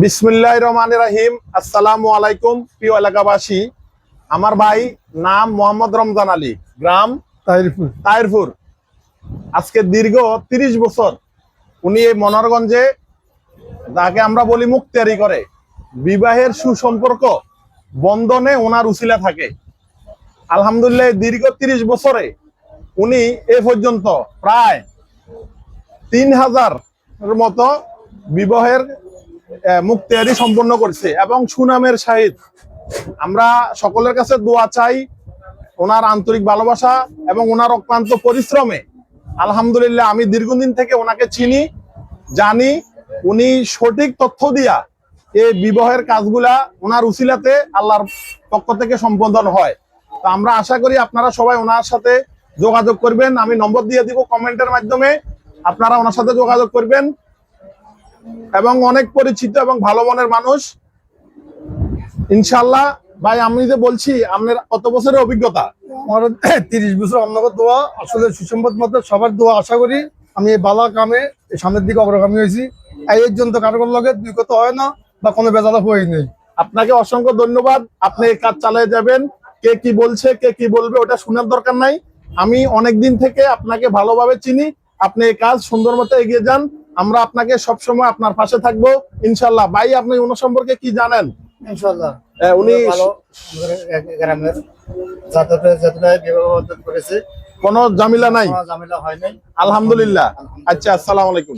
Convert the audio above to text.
বিসমিল্লাহির রহমানির রহিম। আসসালামু আলাইকুম প্রিয় এলাকাবাসী। আমার ভাই নাম মোহাম্মদ রমজান আলী, গ্রাম তাহিরপুর। আজকে দীর্ঘ ৩০ বছর উনি এই মনোহরগঞ্জে, যাকে আমরা বলি মুক্তিয়ারি করে, বিবাহের সুসম্পর্ক বন্ধনে ওনার উসিলা থাকে। আলহামদুলিল্লাহ দীর্ঘ ৩০ বছরে উনি এ পর্যন্ত প্রায় ৩,০০০ মতো বিবাহের মুক্তিয়ারি সম্পন্ন করছে এবং সুনামের সহিত। আমরা সকলের কাছে দোয়া চাই ওনার আন্তরিক ভালোবাসা এবং ওনার অক্লান্ত পরিশ্রমে। আলহামদুলিল্লাহ আমি দীর্ঘদিন থেকে ওনাকে চিনি, জানি উনি সঠিক তথ্য দিয়া এই বিবাহের কাজগুলা ওনার উসিলাতে আল্লাহর পক্ষ থেকে সম্পাদন হয়। তো আমরা আশা করি আপনারা সবাই ওনার সাথে যোগাযোগ করবেন। আমি নম্বর দিয়ে দিব কমেন্টের মাধ্যমে, আপনারা ওনার সাথে যোগাযোগ করবেন। এবং অনেক পরিচিত এবং ভালো মনের মানুষ ইনশাল্লাহ। ভাই আমি যে বলছি, আপনার কত বছরের অভিজ্ঞতা? আমার ৩০ বছর। আপনাকে দোয়া, আসলে সুসম্পদ মতো সবার দোয়া আশা করি। আমি বালা কামে সামনের দিকে অগ্রগামী হয়েছি। এর জন্য কারোর লগে দুই কথা হয় না বা কোনো বেজালা হয়ে নেই। আপনাকে অসংখ্য ধন্যবাদ। আপনি এই কাজ চালিয়ে যাবেন। কে কি বলছে, কে কি বলবে, ওটা শোনার দরকার নাই। আমি অনেক দিন থেকে আপনাকে ভালোভাবে চিনি। আপনি এই কাজ সুন্দর মতো এগিয়ে যান। আমরা আপনাকে সবসময় আপনার পাশে থাকবো ইনশাল্লাহ। ভাই আপনি ওনার সম্পর্কে কি জানেন? ইনশাআল্লাহ উনি ভালো গ্রামের যতটা বিবাহ করেছে, কোনো ঝামেলা নাই, ঝামেলা হয় নাই আলহামদুলিল্লাহ। আচ্ছা, আসসালামু আলাইকুম।